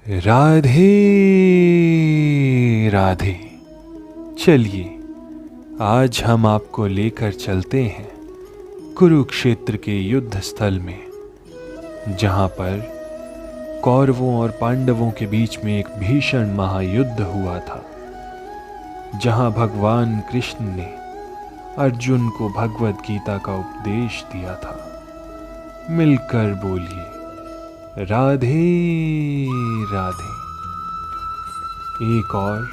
राधे राधे। चलिए आज हम आपको लेकर चलते हैं कुरुक्षेत्र के युद्ध स्थल में, जहां पर कौरवों और पांडवों के बीच में एक भीषण महायुद्ध हुआ था, जहां भगवान कृष्ण ने अर्जुन को भगवद गीता का उपदेश दिया था। मिलकर बोलिए राधे राधे। एक और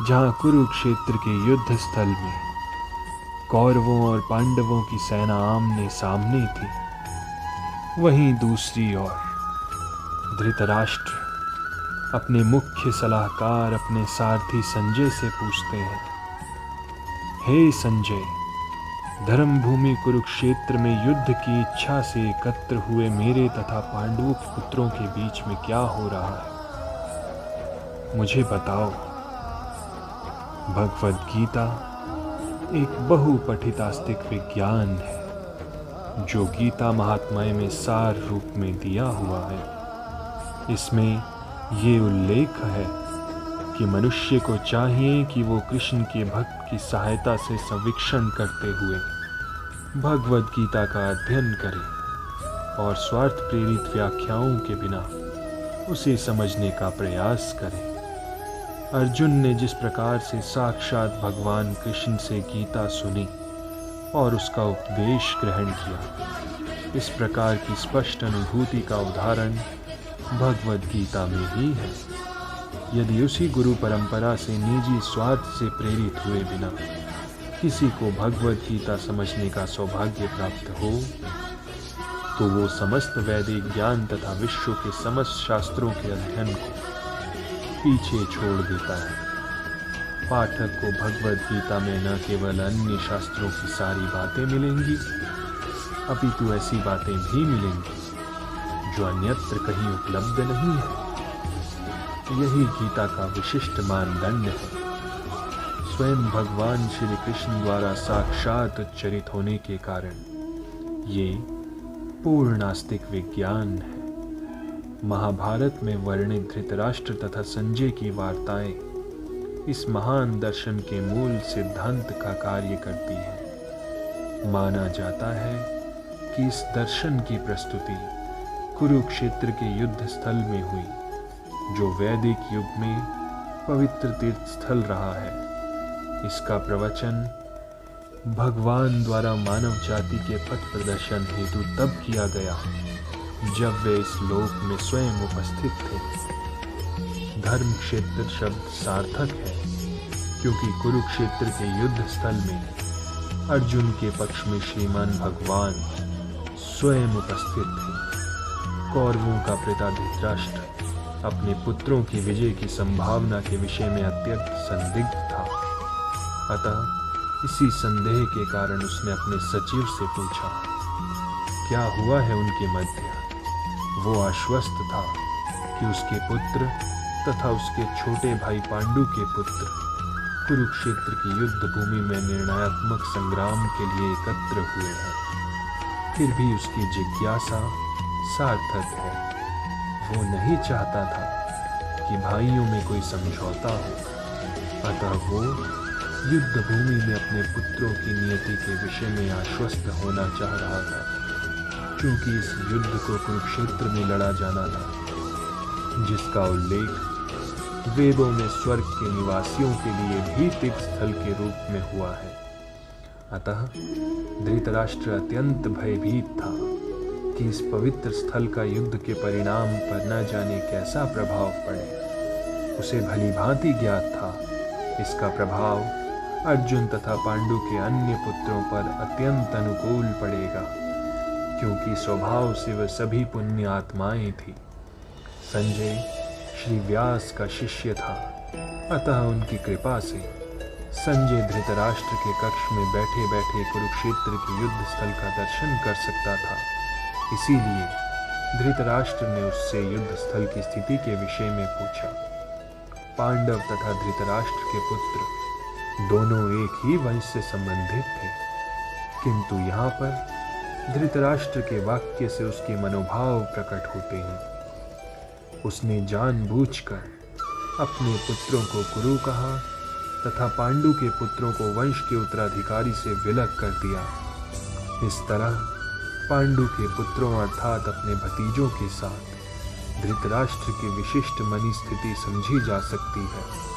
जहां कुरुक्षेत्र के युद्ध स्थल में कौरवों और पांडवों की सेना आमने सामने थी, वहीं दूसरी ओर धृतराष्ट्र अपने मुख्य सलाहकार अपने सारथी संजय से पूछते हैं, हे संजय, धर्मभूमि कुरुक्षेत्र में युद्ध की इच्छा से एकत्र हुए मेरे तथा पांडवों के पुत्रों के बीच में क्या हो रहा है, मुझे बताओ। भगवद गीता एक बहुपठित आस्तिक विज्ञान है, जो गीता महात्म्य में सार रूप में दिया हुआ है। इसमें ये उल्लेख है कि मनुष्य को चाहिए कि वो कृष्ण के भक्त की सहायता से संवीक्षण करते हुए भगवद गीता का अध्ययन करे और स्वार्थ प्रेरित व्याख्याओं के बिना उसे समझने का प्रयास करे। अर्जुन ने जिस प्रकार से साक्षात भगवान कृष्ण से गीता सुनी और उसका उपदेश ग्रहण किया, इस प्रकार की स्पष्ट अनुभूति का उदाहरण भगवद गीता में ही है। यदि उसी गुरु परंपरा से निजी स्वार्थ से प्रेरित हुए बिना किसी को भगवद गीता समझने का सौभाग्य प्राप्त हो, तो वो समस्त वैदिक ज्ञान तथा विश्व के समस्त शास्त्रों के अध्ययन को पीछे छोड़ देता है। पाठक को भगवद गीता में न केवल अन्य शास्त्रों की सारी बातें मिलेंगी, अपितु ऐसी बातें भी मिलेंगी जो अन्यत्र कहीं उपलब्ध नहीं है। यही गीता का विशिष्ट मानदंड है। स्वयं भगवान श्री कृष्ण द्वारा साक्षात उच्चरित होने के कारण ये पूर्ण नास्तिक विज्ञान है। महाभारत में वर्णित धृतराष्ट्र तथा संजय की वार्ताएं इस महान दर्शन के मूल सिद्धांत का कार्य करती है। माना जाता है कि इस दर्शन की प्रस्तुति कुरुक्षेत्र के युद्ध स्थल में हुई, जो वैदिक युग में पवित्र तीर्थ स्थल रहा है। इसका प्रवचन भगवान द्वारा मानव जाति के पथ प्रदर्शन हेतु तब किया गया जब वे इस लोक में स्वयं उपस्थित थे। धर्म क्षेत्र शब्द सार्थक है, क्योंकि कुरुक्षेत्र के युद्ध स्थल में अर्जुन के पक्ष में श्रीमान भगवान स्वयं उपस्थित थे। कौरवों का पिता धृतराष्ट्र अपने पुत्रों की विजय की संभावना के विषय में अत्यंत संदिग्ध था। अतः इसी संदेह के कारण उसने अपने सचिव से पूछा, क्या हुआ है उनके मध्य। वो आश्वस्त था कि उसके पुत्र तथा उसके छोटे भाई पांडु के पुत्र कुरुक्षेत्र की युद्ध भूमि में निर्णयात्मक संग्राम के लिए एकत्र हुए हैं। फिर भी उसकी जिज्ञासा सार्थक है। वो नहीं चाहता था कि भाइयों में कोई समझौता हो, अतः वो युद्ध भूमि में अपने पुत्रों की नियति के विषय में आश्वस्त होना चाह रहा था, क्योंकि इस युद्ध को कुरुक्षेत्र में लड़ा जाना था, जिसका उल्लेख वेदों में स्वर्ग के निवासियों के लिए भी तीर्थ स्थल के रूप में हुआ है। अतः धृतराष्ट्र अत्यंत भयभीत था कि इस पवित्र स्थल का युद्ध के परिणाम पर न जाने कैसा प्रभाव पड़े। उसे भली भांति ज्ञात था इसका प्रभाव अर्जुन तथा पांडु के अन्य पुत्रों पर अत्यंत अनुकूल पड़ेगा, क्योंकि स्वभाव से वह सभी पुण्य आत्माएं थी। संजय श्री व्यास का शिष्य था, अतः उनकी कृपा से संजय धृतराष्ट्र के कक्ष में बैठे बैठे कुरुक्षेत्र के युद्ध स्थल का दर्शन कर सकता था। इसीलिए धृतराष्ट्र ने उससे युद्ध स्थल की स्थिति के विषय में पूछा। पांडव तथा धृतराष्ट्र के पुत्र दोनों एक ही वंश से संबंधित थे, किंतु यहाँ पर धृतराष्ट्र के वाक्य से उसके मनोभाव प्रकट होते हैं। उसने जानबूझकर अपने पुत्रों को कुरु कहा तथा पांडु के पुत्रों को वंश के उत्तराधिकारी से विलग कर दिया। इस तरह पांडु के पुत्रों अर्थात अपने भतीजों के साथ धृतराष्ट्र की विशिष्ट मनी स्थिति समझी जा सकती है।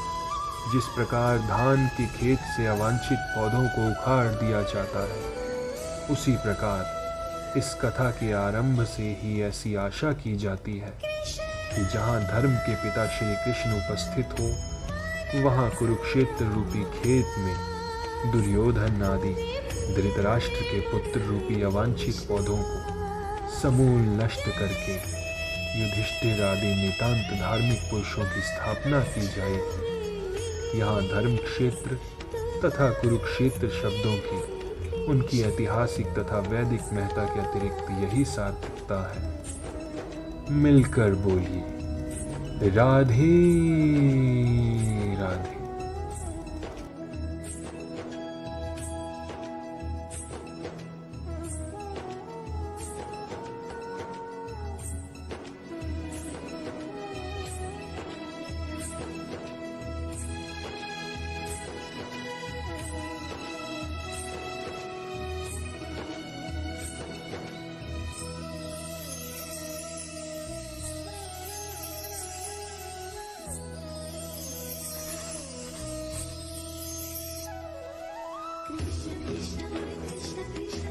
जिस प्रकार धान के खेत से अवांछित पौधों को उखाड़ दिया जाता है, उसी प्रकार इस कथा के आरंभ से ही ऐसी आशा की जाती है कि जहाँ धर्म के पिता श्री कृष्ण उपस्थित हो, वहाँ कुरुक्षेत्र रूपी खेत में दुर्योधन आदि धृतराष्ट्र के पुत्र रूपी अवांछित पौधों को समूल नष्ट करके युधिष्ठिर आदि नितांत धार्मिक पुरुषों की स्थापना की जाएगी। यहाँ धर्म क्षेत्र तथा कुरुक्षेत्र शब्दों की उनकी ऐतिहासिक तथा वैदिक महत्ता के अतिरिक्त यही सार्थकता है। मिलकर बोलिए Radhe Radhe. Krishna Krishna Krishna Krishna